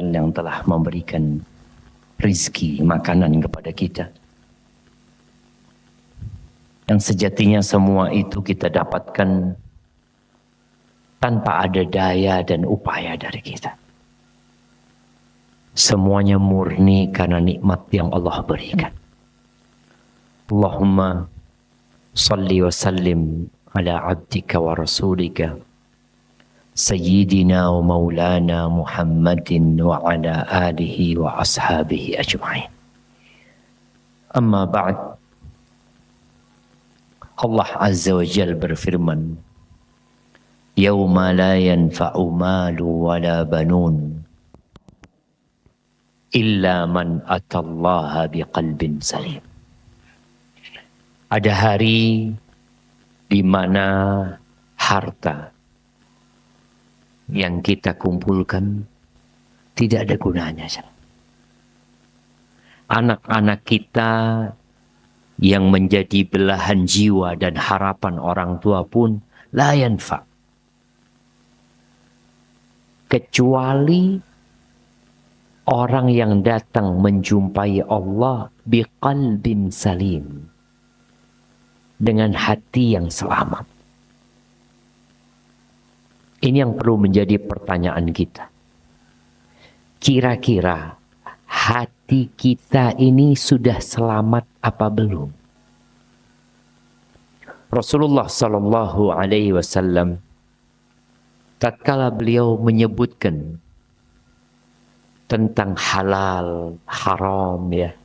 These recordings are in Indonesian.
yang telah memberikan rizki, makanan kepada kita. Yang sejatinya semua itu kita dapatkan tanpa ada daya dan upaya dari kita. Semuanya murni karena nikmat yang Allah berikan. Allahumma salli wa sallim ala abdika wa rasulika Sayyidina wa maulana Muhammadin wa ala alihi wa ashabihi ajma'in. Amma ba'd. Allah Azza wa Jal berfirman, Yawma la yanfa'u malu wa la banun illa man atallaha biqalbin salim. Ada hari di mana harta yang kita kumpulkan tidak ada gunanya. Anak-anak kita yang menjadi belahan jiwa dan harapan orang tua pun la yanfa, kecuali orang yang datang menjumpai Allah biqalbin salim, dengan hati yang selamat. Ini yang perlu menjadi pertanyaan kita. Kira-kira hati kita ini sudah selamat apa belum? Rasulullah Sallallahu Alaihi Wasallam tatkala beliau menyebutkan tentang halal, haram, ya.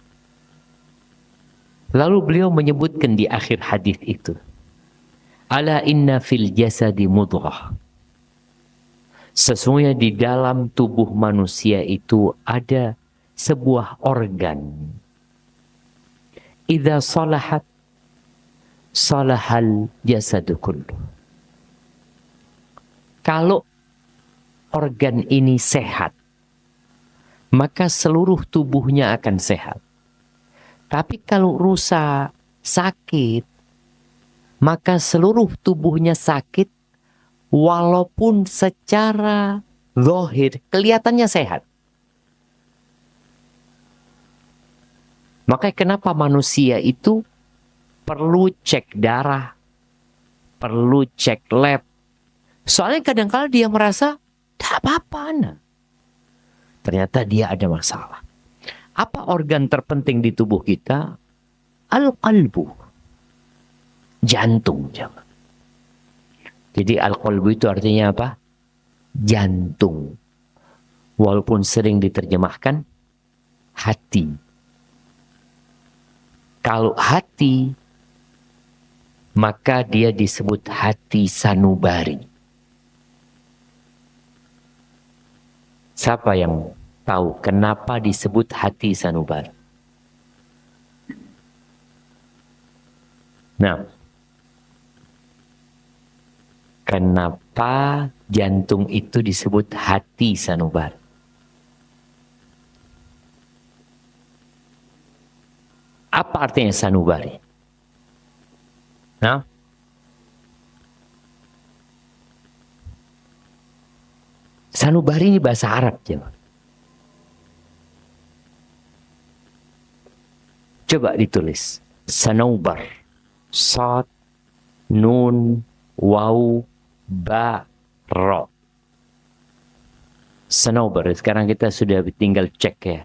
Lalu beliau menyebutkan di akhir hadis itu, ala inna fil jasadi mudghah. Sesungguhnya di dalam tubuh manusia itu ada sebuah organ. Idza salahat salahal jasadu kullu. Kalau organ ini sehat, maka seluruh tubuhnya akan sehat. Tapi kalau rusak, sakit, maka seluruh tubuhnya sakit, walaupun secara zahir kelihatannya sehat. Makanya kenapa manusia itu perlu cek darah, perlu cek lab. Soalnya kadang-kadang dia merasa tak apa-apa, nah. Ternyata dia ada masalah. Apa organ terpenting di tubuh kita? Al-qalbu. Jantung, jangan. Jadi al-qalbu itu artinya apa? Jantung. Walaupun sering diterjemahkan hati. Kalau hati, maka dia disebut hati sanubari. Siapa yang tahu kenapa disebut hati sanubari? Nah, kenapa jantung itu disebut hati sanubari? Apa artinya sanubari? Nah, sanubari ini bahasa Arab, coba. Coba ditulis. Sanubar. Sad, nun, waw, ba, ro. Sanubar. Sekarang kita sudah tinggal cek ya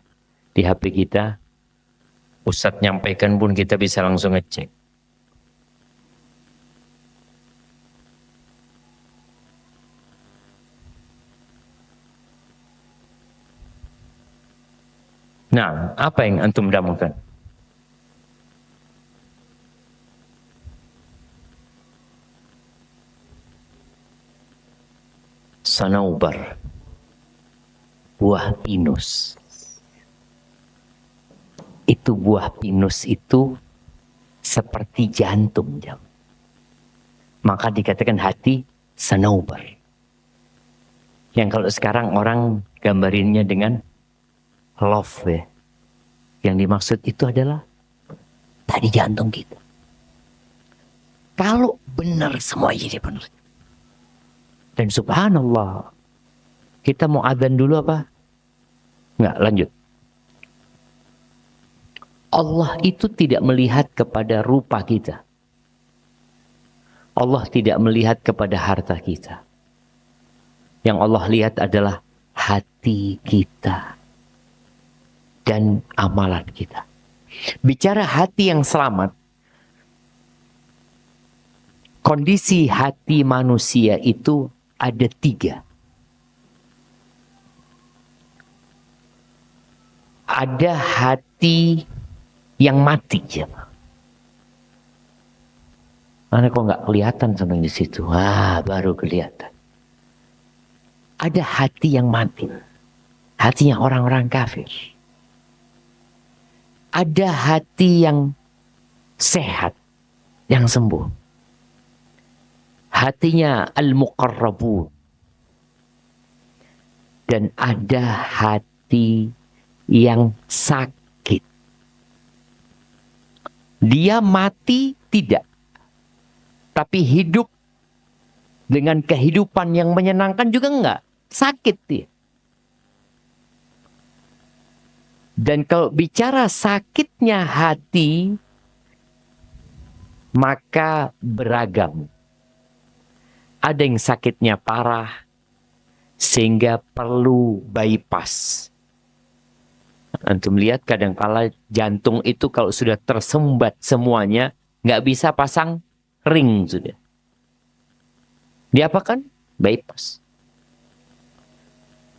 di HP kita. Ustadz nyampaikan pun kita bisa langsung ngecek. Nah, apa yang antum damangkan? Sanaubar, buah pinus. Itu buah pinus itu seperti jantung, jam. Maka dikatakan hati sanaubar. Yang kalau sekarang orang gambarinnya dengan love, ya. Yang dimaksud itu adalah tadi jantung kita. Kalau benar semua jadi benar. Dan subhanallah, kita mau adzan dulu apa? Nggak, lanjut. Allah itu tidak melihat kepada rupa kita. Allah tidak melihat kepada harta kita. Yang Allah lihat adalah hati kita dan amalan kita. Bicara hati yang selamat, kondisi hati manusia itu ada 3. Ada hati yang mati, ya. Mana kok nggak kelihatan sampai di situ? Wah, baru kelihatan. Ada hati yang mati, hatinya orang-orang kafir. Ada hati yang sehat, yang sembuh. Hatinya al-muqarrabun. Dan ada hati yang sakit. Dia mati tidak, tapi hidup dengan kehidupan yang menyenangkan juga enggak. Sakit dia. Dan kalau bicara sakitnya hati, maka beragam. Ada yang sakitnya parah, sehingga perlu bypass. Antum lihat kadang-kala jantung itu kalau sudah tersumbat semuanya, nggak bisa pasang ring sudah. Diapakan? Bypass.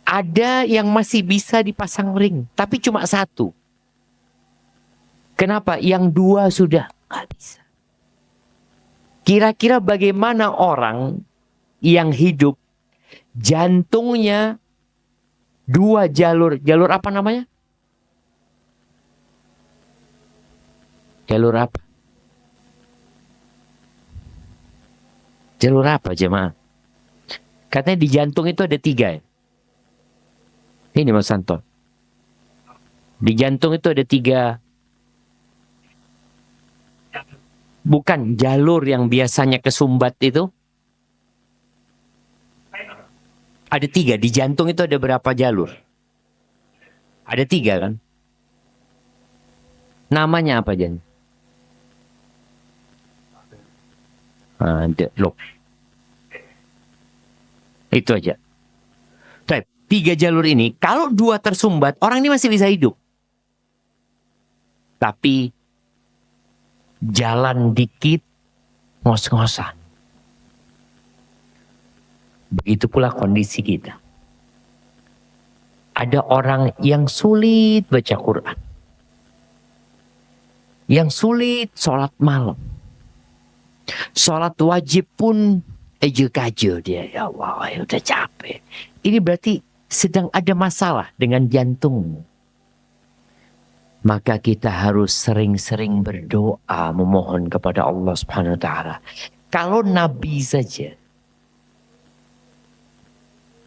Ada yang masih bisa dipasang ring, tapi cuma 1. Kenapa? Yang 2 sudah nggak bisa. Kira-kira bagaimana orang yang hidup jantungnya 2 jalur, jalur apa namanya? Jalur apa? Jalur apa, jemaah? Katanya di jantung itu ada 3 ya? Ini Mas Santo. Di jantung itu ada 3. Bukan jalur yang biasanya kesumbat itu. Ada 3. Di jantung itu ada berapa jalur? Ada 3 kan? Namanya apa, Jan? Ada, loh. Itu aja. 3 jalur ini, kalau 2 tersumbat, orang ini masih bisa hidup. Tapi jalan dikit, ngos-ngosan. Begitu pula kondisi kita. Ada orang yang sulit baca Quran. Yang sulit sholat malam. Sholat wajib pun eje-kaje dia. Ya Allah, udah capek. Ini berarti sedang ada masalah dengan jantung. Maka kita harus sering-sering berdoa memohon kepada Allah Subhanahu wa taala. Kalau Nabi saja,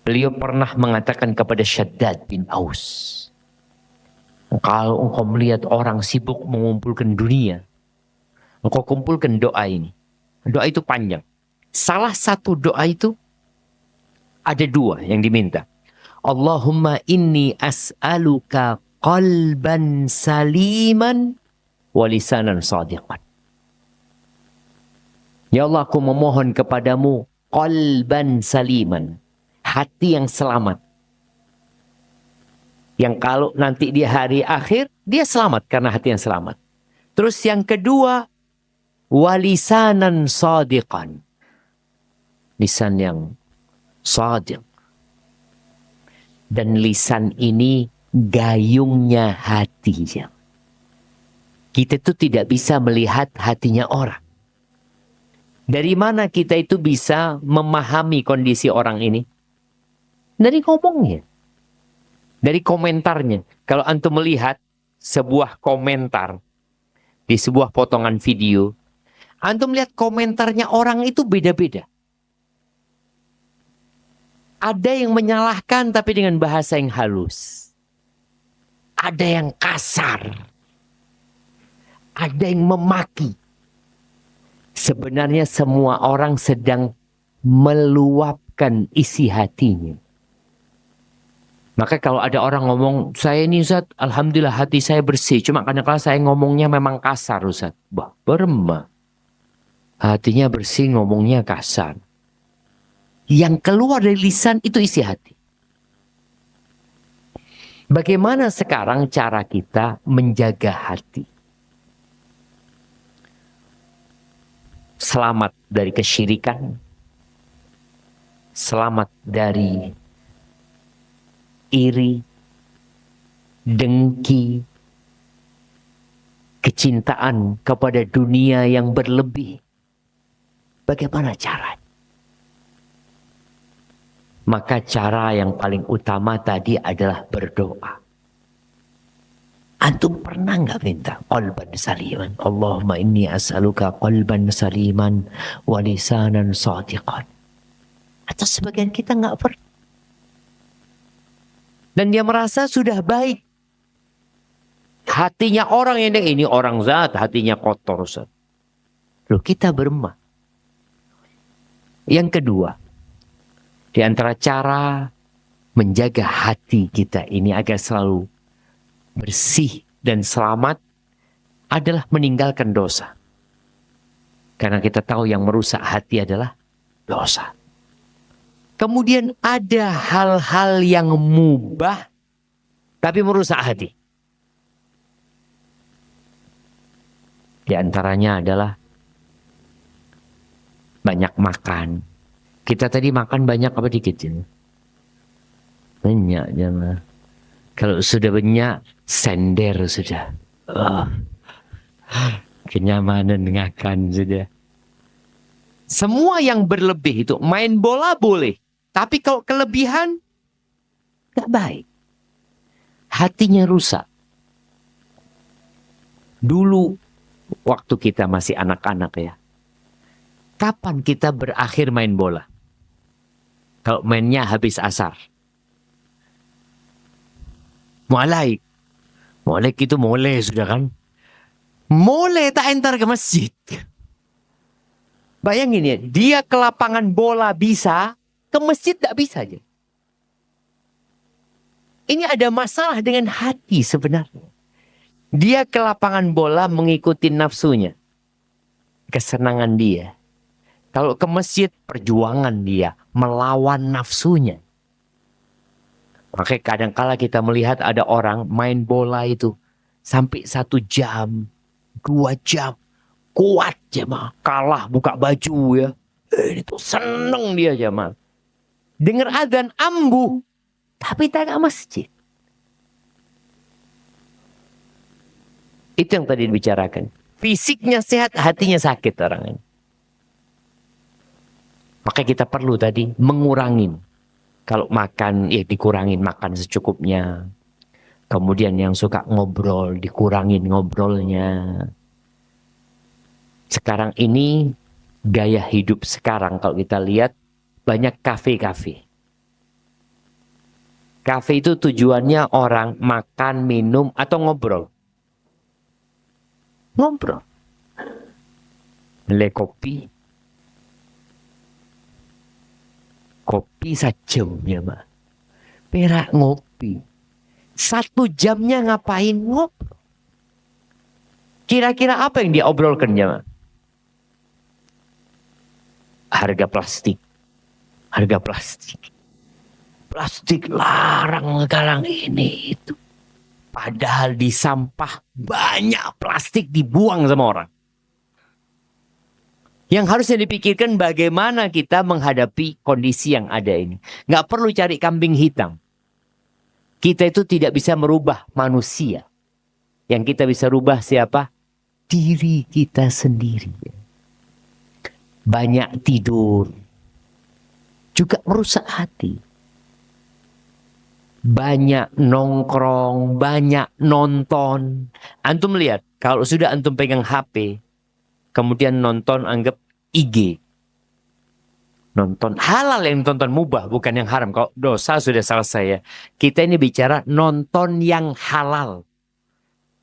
beliau pernah mengatakan kepada Syaddad bin Aus, kalau engkau melihat orang sibuk mengumpulkan dunia, engkau kumpulkan doa ini. Doa itu panjang. Salah satu doa itu ada 2 yang diminta. Allahumma inni as'aluka qalban saliman wa lisanan sadiqan. Ya Allah, aku memohon kepadamu qalban saliman, hati yang selamat. Yang kalau nanti di hari akhir, dia selamat karena hati yang selamat. Terus yang kedua, walisanan sadiqan. Lisan yang sadiq. Dan lisan ini gayungnya hatinya. Kita itu tidak bisa melihat hatinya orang. Dari mana kita itu bisa memahami kondisi orang ini? Dari ngomongnya. Dari komentarnya. Kalau antum melihat sebuah komentar di sebuah potongan video, antum lihat komentarnya orang itu beda-beda. Ada yang menyalahkan tapi dengan bahasa yang halus. Ada yang kasar. Ada yang memaki. Sebenarnya semua orang sedang meluapkan isi hatinya. Maka kalau ada orang ngomong, saya ini Ustaz, alhamdulillah hati saya bersih. Cuma kadang-kadang saya ngomongnya memang kasar Ustaz. Bah, berma. Hatinya bersih, ngomongnya kasar. Yang keluar dari lisan itu isi hati. Bagaimana sekarang cara kita menjaga hati? Selamat dari kesyirikan. Selamat dari iri, dengki, kecintaan kepada dunia yang berlebih. Bagaimana caranya? Maka cara yang paling utama tadi adalah berdoa. Antum pernah nggak minta qalban saliman? Allahumma inni as'aluka qalban saliman wa lisanan shadiqan. Atau sebagian kita nggak pernah. Dan dia merasa sudah baik. Hatinya orang ini orang zat, hatinya kotor. Zat. Loh, kita beremah. Yang kedua, di antara cara menjaga hati kita ini agar selalu bersih dan selamat adalah meninggalkan dosa. Karena kita tahu yang merusak hati adalah dosa. Kemudian ada hal-hal yang mubah tapi merusak hati. Di antaranya adalah banyak makan. Kita tadi makan banyak apa dikit ini? Banyak jangan. Kalau sudah banyak, sender sudah. Kenyamanan ngakan sudah. Semua yang berlebih itu, main bola boleh. Tapi kalau kelebihan, gak baik. Hatinya rusak. Dulu, waktu kita masih anak-anak ya. Kapan kita berakhir main bola? Kalau mainnya habis asar. Mulai itu mulai sudah kan. Mulai tak entar ke masjid. Bayangin ya, dia ke lapangan bola bisa, ke masjid tak bisa aja. Ini ada masalah dengan hati sebenarnya. Dia ke lapangan bola mengikuti nafsunya. Kesenangan dia. Kalau ke masjid, perjuangan dia. Melawan nafsunya. Makanya kadang-kala kita melihat ada orang main bola itu. Sampai 1 jam, 2 jam. Kuat jemaah. Kalah buka baju ya. Itu seneng dia jemaah. Dengar adzan ambuh. Tapi tak ke masjid. Itu yang tadi dibicarakan. Fisiknya sehat, hatinya sakit orang ini. Maka kita perlu tadi mengurangin. Kalau makan, ya dikurangin makan secukupnya. Kemudian yang suka ngobrol, dikurangin ngobrolnya. Sekarang ini, gaya hidup sekarang kalau kita lihat, banyak kafe-kafe. Kafe itu tujuannya orang makan, minum, atau ngobrol. Ngobrol. Beli kopi. Kopi sajam ya Mbak. Perak ngopi. 1 jamnya ngapain ngobrol. Kira-kira apa yang dia obrolkan ya Mbak? Harga plastik. Harga plastik. Plastik larang sekarang ini itu. Padahal di sampah banyak plastik dibuang sama orang. Yang harusnya dipikirkan bagaimana kita menghadapi kondisi yang ada ini. Nggak perlu cari kambing hitam. Kita itu tidak bisa merubah manusia. Yang kita bisa rubah siapa? Diri kita sendiri. Banyak tidur. Juga merusak hati. Banyak nongkrong, banyak nonton. Antum lihat, kalau sudah antum pegang HP, kemudian nonton anggap IG. Nonton halal yang tonton mubah, bukan yang haram. Kalau dosa sudah selesai ya. Kita ini bicara nonton yang halal.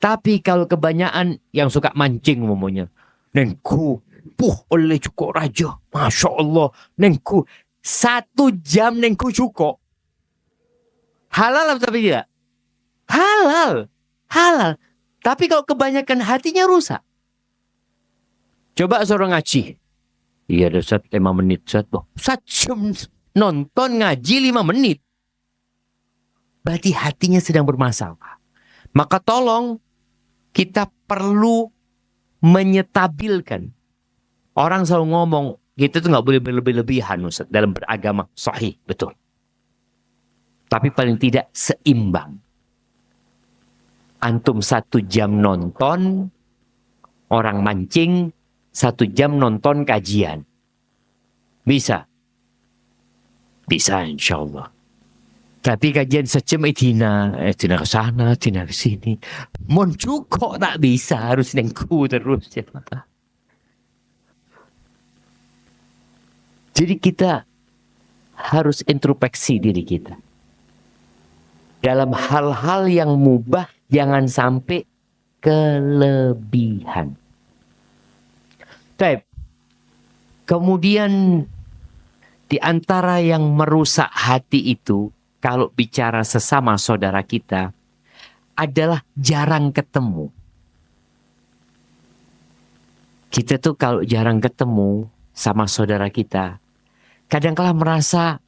Tapi kalau kebanyakan yang suka mancing umumnya. Nengku, oleh cukup raja. Masya Allah. Nengku, 1 jam nengku cukup. Halal tapi tidak? Halal. Halal. Tapi kalau kebanyakan hatinya rusak. Coba seorang ngaji. Iya ada Ustaz 5 menit. Ustaz jam nonton ngaji 5 menit. Berarti hatinya sedang bermasalah. Maka tolong kita perlu menyetabilkan. Orang selalu ngomong, kita tuh nggak boleh berlebih-lebihan Ustaz, dalam beragama. Sahih, betul. Tapi paling tidak seimbang. Antum 1 jam nonton, orang mancing, 1 jam nonton kajian. Bisa? Bisa insya Allah. Tapi kajian sejam tina ke sana, tina ke sini. Mon kok tak bisa, harus nengku terus. Jadi kita harus introspeksi diri kita. Dalam hal-hal yang mubah, jangan sampai kelebihan. Baik. Kemudian di antara yang merusak hati itu, kalau bicara sesama saudara kita, adalah jarang ketemu. Kita tuh kalau jarang ketemu sama saudara kita, kadang-kala merasa,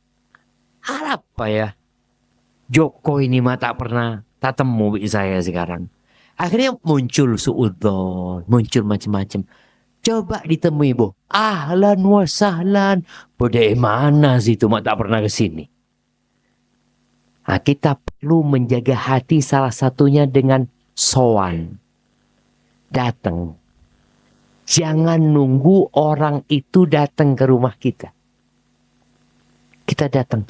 apa ya, Joko ini mah tak pernah, tak temu saya sekarang. Akhirnya muncul suudzon, muncul macam-macam. Coba ditemui, Bu. Ahlan wa sahlan. Bodai mana sih itu mah tak pernah ke sini. Nah, kita perlu menjaga hati salah satunya dengan sowan. Datang. Jangan nunggu orang itu datang ke rumah kita. Kita datang.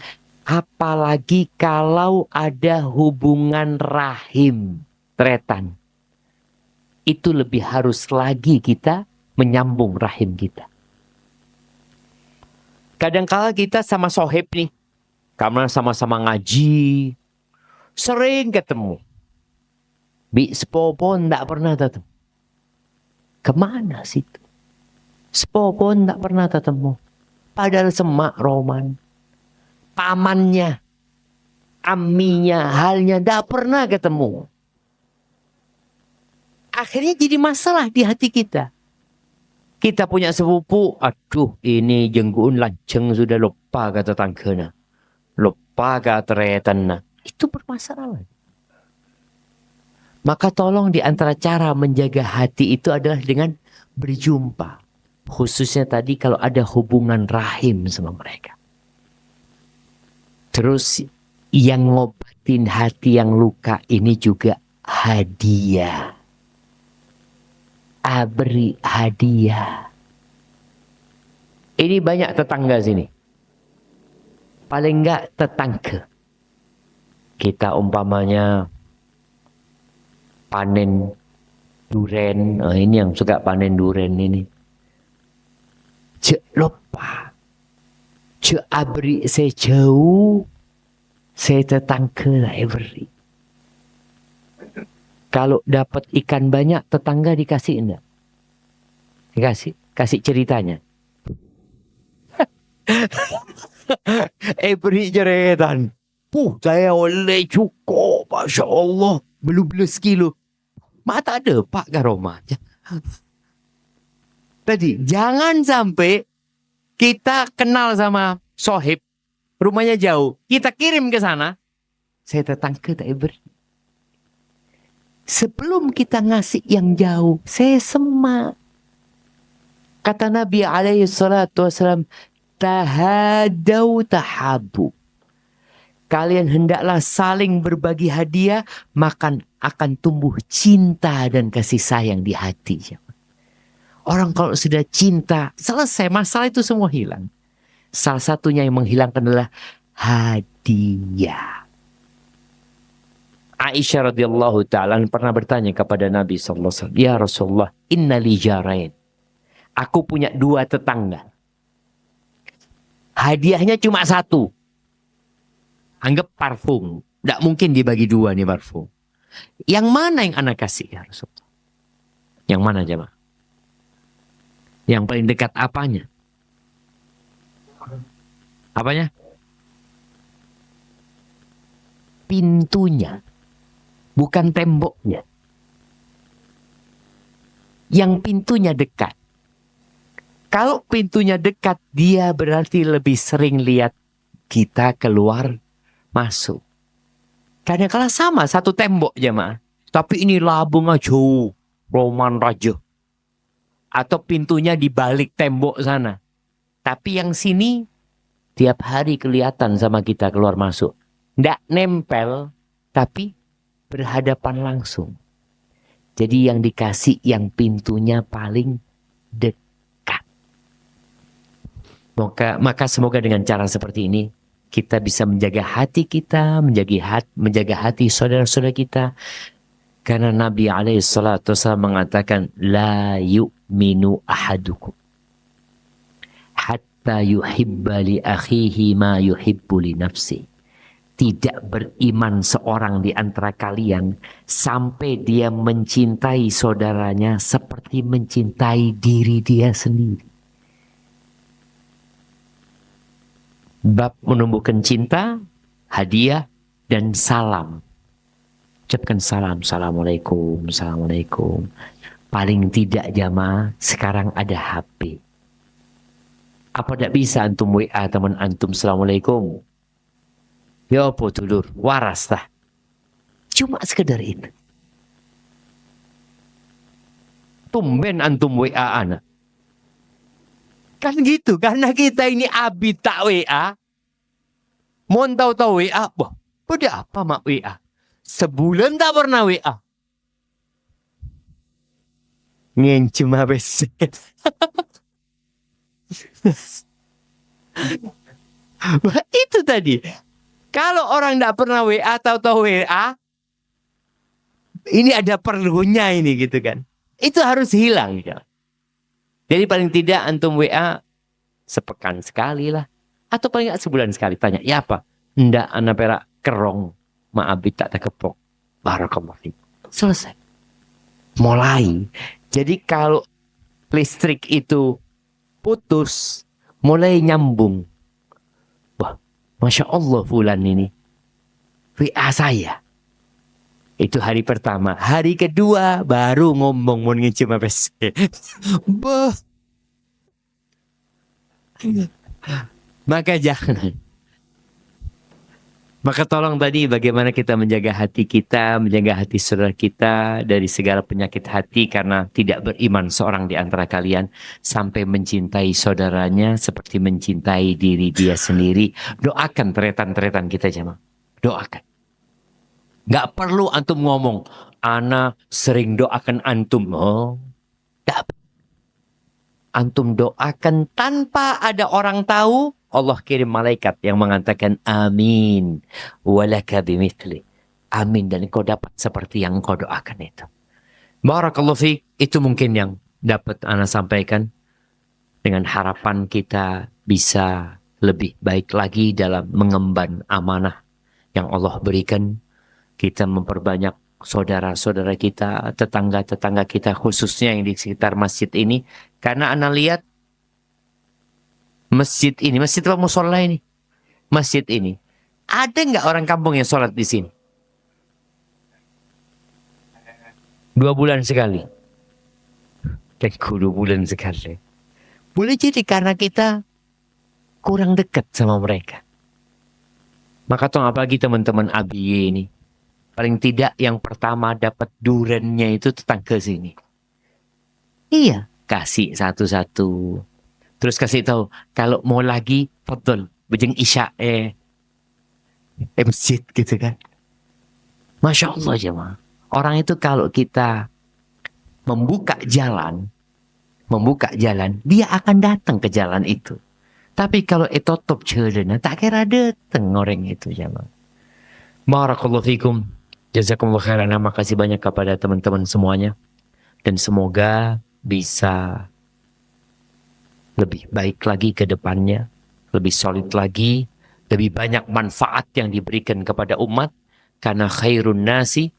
Apalagi kalau ada hubungan rahim, tretan. Itu lebih harus lagi kita menyambung rahim kita. Kadangkala kita sama sohib nih. Karena sama-sama ngaji. Sering ketemu. Bi sepopon tak pernah ketemu. Kemana situ? Sepopon tak pernah ketemu. Padahal semak Roman. Pamannya. Amminya. Halnya tak pernah ketemu. Akhirnya jadi masalah di hati kita. Kita punya sepupu. Aduh ini jengguun lanceng sudah lupa kata tanggana. Lupa kata retan. Itu bermasalah. Maka tolong di antara cara menjaga hati itu adalah dengan berjumpa. Khususnya tadi kalau ada hubungan rahim sama mereka. Terus yang ngobatin hati yang luka ini juga hadiah. Beri hadiah. Ini banyak tetangga sini. Paling enggak tetangga. Kita umpamanya panen duren. Ini yang suka panen duren ini. Cek lupa. Cek abri saya jauh. Saya tetangga lah beri. Kalau dapat ikan banyak, tetangga dikasih enggak? Dikasih. Kasih ceritanya. Beri ceretan. Saya oleh cukup. Masya Allah. Belum sekilo. Mak tak ada Pak Karoma. Tadi, jangan sampai kita kenal sama sohib. Rumahnya jauh. Kita kirim ke sana. Saya tetangga tak beri. Sebelum kita ngasih yang jauh, saya semak. Kata Nabi alaihi salatu wassalam, tahadau tahabu. Kalian hendaklah saling berbagi hadiah, maka akan tumbuh cinta dan kasih sayang di hati. Orang kalau sudah cinta, selesai masalah itu semua hilang. Salah satunya yang menghilangkan adalah hadiah. Aisyah radhiyallahu ta'ala pernah bertanya kepada Nabi sallallahu alaihi wasallam, "Ya Rasulullah, inna li jarain." Aku punya 2 tetangga. Hadiahnya cuma 1. Anggap parfum. Tidak mungkin dibagi 2 nih parfum. Yang mana yang anak kasih ya Rasulullah? Yang mana coba? Yang paling dekat apanya? Apanya? pintunya, bukan temboknya. Yang pintunya dekat. Kalau pintunya dekat, dia berarti lebih sering lihat kita keluar masuk. Kadang-kala sama satu tembok jemaah. Tapi ini labung aja, Roman Raja. Atau pintunya di balik tembok sana. Tapi yang sini tiap hari kelihatan sama kita keluar masuk. Nggak nempel, tapi berhadapan langsung. Jadi yang dikasih yang pintunya paling dekat. Maka semoga dengan cara seperti ini kita bisa menjaga hati kita, menjaga hati saudara-saudara kita. Karena Nabi SAW mengatakan, La yu'minu ahadukum hatta yuhibba li akhihi ma yuhibbu li nafsi. Tidak beriman seorang di antara kalian sampai dia mencintai saudaranya seperti mencintai diri dia sendiri. Bab menumbuhkan cinta, hadiah, dan salam. Ucapkan salam, assalamualaikum, assalamualaikum. Paling tidak jamaah, sekarang ada HP. Apa tidak bisa antum WA teman antum, assalamualaikum? Ya apa dulur, waras lah. Cuma sekedar itu. Tumben antum WA anak. Kan gitu, karena kita ini abid tak WA. Mau tahu WA, wah, pada apa mak WA? Sebulan tak pernah WA. Ngencem habis. Itu tadi. Kalau orang tidak pernah WA tahu WA, ini ada perlunya ini gitu kan. Itu harus hilang. Ya. Jadi paling tidak antum WA sepekan sekali lah. Atau paling nggak sebulan sekali. Tanya, ya apa? Ndak anak perak kerong. Maabit tak terkepok. Barakallahu fiik. Selesai. Mulai. Jadi kalau listrik itu putus, mulai nyambung. Wah, Masya Allah fulan ini. WA saya. Itu hari pertama. Hari kedua baru ngomong mau ngecim apa sih. Maka jangan. Maka tolong tadi bagaimana kita menjaga hati kita, menjaga hati saudara kita dari segala penyakit hati karena tidak beriman seorang di antara kalian sampai mencintai saudaranya seperti mencintai diri dia sendiri. Doakan teretan-teretan kita jemaah. Doakan. Gak perlu antum ngomong, ana sering doakan antum. Oh, gak. Antum doakan tanpa ada orang tahu. Allah kirim malaikat yang mengatakan amin. Walaka bimithli. Amin dan kau dapat seperti yang kau doakan itu. Barakallahu fiik. Itu mungkin yang dapat ana sampaikan. Dengan harapan kita bisa lebih baik lagi dalam mengemban amanah yang Allah berikan. Kita memperbanyak saudara-saudara kita, tetangga-tetangga kita khususnya yang di sekitar masjid ini. Karena ana lihat masjid ini, masjid apa musola ini? Masjid ini. Ada nggak orang kampung yang sholat di sini? 2 bulan sekali. Dan 2 bulan sekali. Boleh jadi karena kita kurang dekat sama mereka. Maka toh apalagi teman-teman ABY ini. Paling tidak yang pertama dapat durennya itu tetangga sini. Iya, kasih satu-satu. Terus kasih tahu kalau mau lagi fadhol bejeng isya masjid gitu kan. Masya Allah jemaah. Orang itu kalau kita membuka jalan, dia akan datang ke jalan itu. Tapi kalau top jalan, tak kira datang orang itu jemaah. Barakallahu fikum. Jazakumullah khairan. Terima kasih banyak kepada teman-teman semuanya. Dan semoga bisa lebih baik lagi ke depannya. Lebih solid lagi. Lebih banyak manfaat yang diberikan kepada umat. Karena khairun nasi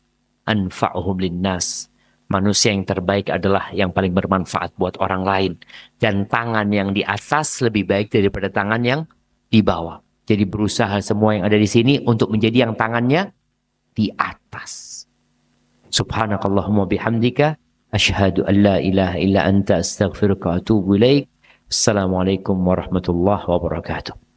anfa'uhum linnas. Manusia yang terbaik adalah yang paling bermanfaat buat orang lain. Dan tangan yang di atas lebih baik daripada tangan yang di bawah. Jadi berusaha semua yang ada di sini untuk menjadi yang tangannya di atas. Subhanakallahumma bihamdika asyhadu an la ilaha illa anta astaghfiruka wa atubu ilaik. Assalamualaikum warahmatullahi wabarakatuh.